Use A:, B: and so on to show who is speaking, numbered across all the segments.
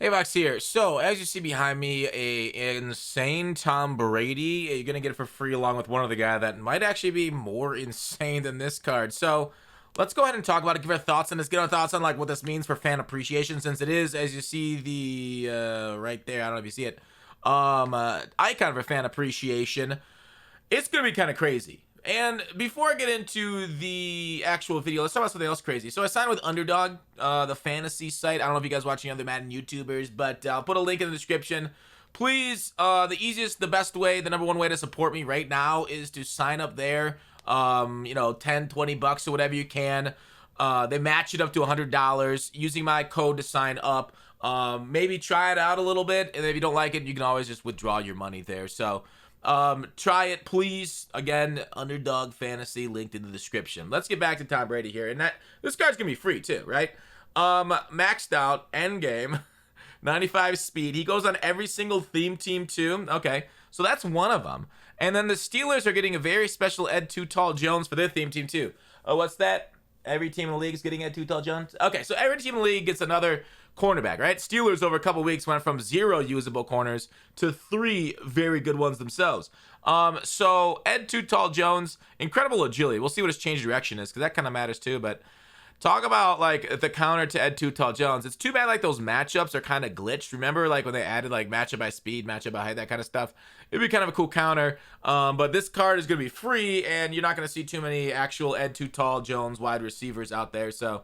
A: Hey, Vox here. So, as you see behind me, a insane Tom Brady. You're gonna get it for free along with one other guy that might actually be more insane than this card. So, let's go ahead and talk about it. Give our thoughts on this. Get our thoughts on like what this means for fan appreciation, since it is, as you see the right there. I don't know if you see it. Icon for fan appreciation. It's gonna be kind of crazy. And before I get into the actual video, let's talk about something else crazy. So I signed with Underdog, the fantasy site. I don't know if you guys watching other Madden YouTubers, but I'll put a link in the description. Please, the easiest, the best way, the number one way to support me right now is to sign up there. 10, 20 bucks or whatever you can. They match it up to $100 using my code to sign up. Maybe try it out a little bit, and if you don't like it, you can always just withdraw your money there. So try it, please. Again, Underdog Fantasy linked in the description. Let's get back to Tom Brady here, and this card's gonna be free too, right? Maxed out, end game, 95 speed. He goes on every single theme team too. Okay, so that's one of them. And then the Steelers are getting a very special Ed Too Tall Jones for their theme team too. Oh, what's that? Every team in the league is getting Ed Too Tall Jones. Okay, so every team in the league gets another cornerback, right? Steelers over a couple weeks went from 0 usable corners to 3 very good ones themselves. So Ed Too Tall Jones, incredible agility. We'll see what his change of direction is because that kind of matters too. But talk about like the counter to Ed Too Tall Jones. It's too bad like those matchups are kind of glitched. Remember like when they added like matchup by speed, matchup by height, that kind of stuff. It'd be kind of a cool counter. But this card is going to be free, and you're not going to see too many actual Ed Too Tall Jones wide receivers out there. So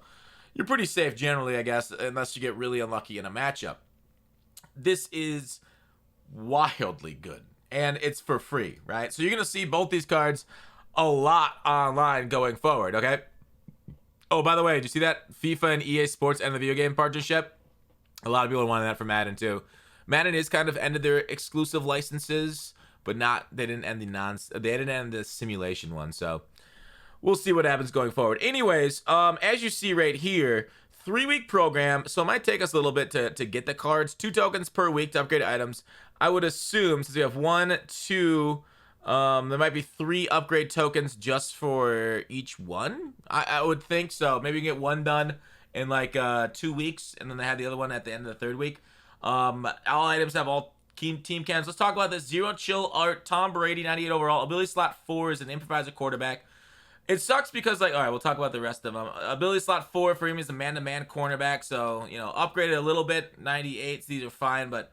A: you're pretty safe generally, I guess, unless you get really unlucky in a matchup. This is wildly good, and it's for free, right? So you're going to see both these cards a lot online going forward, okay? Oh, by the way, did you see that? FIFA and EA Sports end the video game partnership? A lot of people are wanting that for Madden, too. Madden is kind of ended their exclusive licenses, but they didn't end they didn't end the simulation one, so we'll see what happens going forward. Anyways, as you see right here, 3-week program, so it might take us a little bit to get the cards. 2 tokens per week to upgrade items. I would assume, since we have 1, 2, there might be 3 upgrade tokens just for each one. I would think so. Maybe you can get 1 done in like 2 weeks, and then they have the other one at the end of the 3rd week. All items have all team cams. Let's talk about this. 0 chill art, Tom Brady, 98 overall. Ability slot 4 is an improviser quarterback. It sucks because, like, all right, we'll talk about the rest of them. Ability slot 4 for him is a man-to-man cornerback, so, upgraded a little bit. 98s, these are fine, but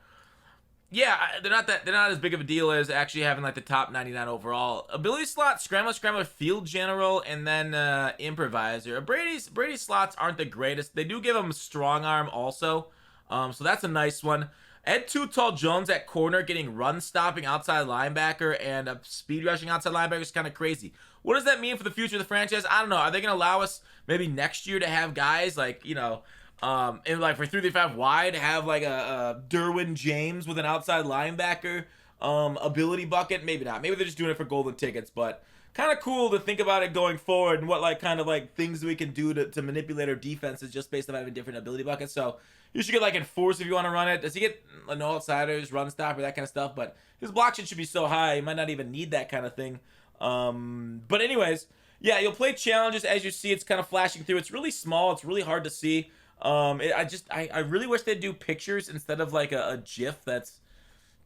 A: yeah, they're not as big of a deal as actually having like the top 99 overall. Ability slot, scrambler, field general, and then improviser. Brady's slots aren't the greatest. They do give him strong arm also, so that's a nice one. Ed Too Tall Jones at corner, getting run stopping outside linebacker and a speed rushing outside linebacker is kind of crazy. What does that mean for the future of the franchise? I don't know. Are they going to allow us maybe next year to have guys like, and like for 335 wide, have like a Derwin James with an outside linebacker ability bucket? Maybe not. Maybe they're just doing it for golden tickets, but kind of cool to think about it going forward and what like kind of like things we can do to manipulate our defenses just based on having different ability buckets. So you should get like enforce if you want to run it. Does he get no outsiders, run stopper, that kind of stuff? But his block should be so high, he might not even need that kind of thing. But anyways, yeah, you'll play challenges. As you see, it's kind of flashing through. It's really small. It's really hard to see. I really wish they'd do pictures instead of like a GIF that's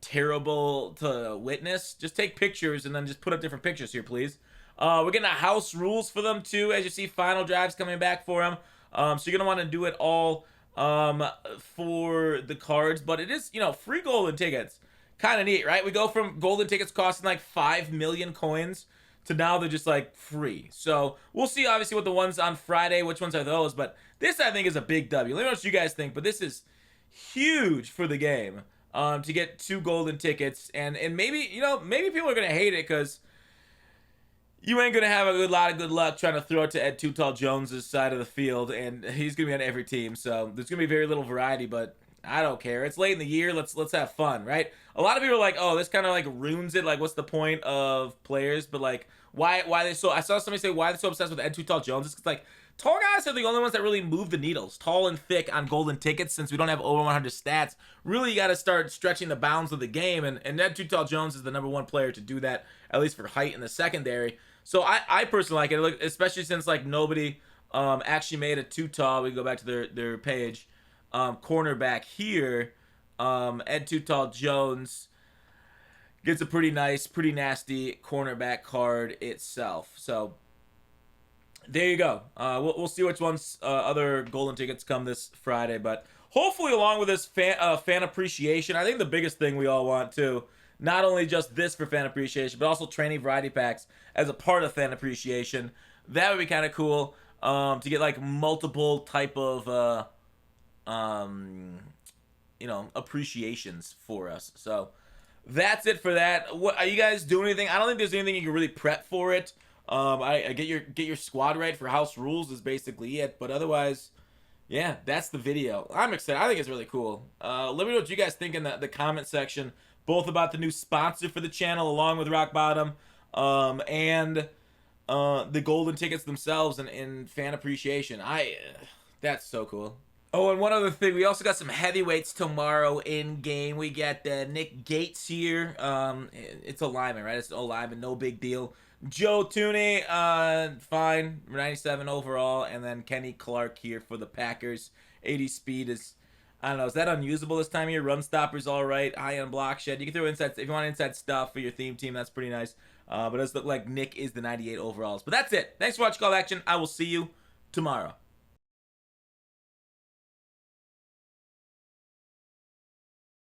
A: terrible to witness. Just take pictures and then just put up different pictures here, please. We're getting a house rules for them too. As you see, final drives coming back for them. So you're gonna want to do it all for the cards, but it is free golden tickets. Kind of neat, right? We go from golden tickets costing like 5 million coins to now they're just like free. So we'll see obviously what the ones on Friday, which ones are those, but this I think is a big W. Let me know what you guys think, but this is huge for the game to get 2 golden tickets, and maybe maybe people are gonna hate it because you ain't gonna have a lot of good luck trying to throw it to Ed Too Tall Jones's side of the field, and he's gonna be on every team, so there's gonna be very little variety, but I don't care. It's late in the year. Let's have fun, right? A lot of people are like, oh, this kind of like ruins it. Like, what's the point of players? But like, why they so? I saw somebody say why they're so obsessed with Ed Too Tall Jones. It's because like tall guys are the only ones that really move the needles. Tall and thick on golden tickets, since we don't have over 100 stats. Really, you got to start stretching the bounds of the game, and Ed Too Tall Jones is the number 1 player to do that, at least for height in the secondary. So I personally like it, especially since like nobody actually made it too tall. We go back to their page. cornerback here. Ed Too Tall Jones gets a pretty nice, pretty nasty cornerback card itself. So there you go. We'll see which ones other golden tickets come this Friday, but hopefully along with this fan appreciation, I think the biggest thing we all want too, not only just this for fan appreciation, but also training variety packs as a part of fan appreciation. That would be kind of cool to get like multiple type of appreciations for us. So that's it for that. What are you guys doing? Anything? I don't think there's anything you can really prep for it. I get your squad right for house rules is basically it. But otherwise, yeah, that's the video. I'm excited. I think it's really cool. Let me know what you guys think in the comment section, both about the new sponsor for the channel along with Rock Bottom, and the golden tickets themselves and fan appreciation. That's so cool. Oh, and one other thing, we also got some heavyweights tomorrow in game. We got Nick Gates here. It's a lineman, right? It's an old lineman, no big deal. Joe Tooney, fine, 97 overall, and then Kenny Clark here for the Packers. 80 speed is, I don't know, is that unusable this time of year? Run stopper's all right. High end block shed. You can throw inside if you want inside stuff for your theme team. That's pretty nice. But it does look like Nick is the 98 overalls. But that's it. Thanks for watching Call to Action. I will see you tomorrow.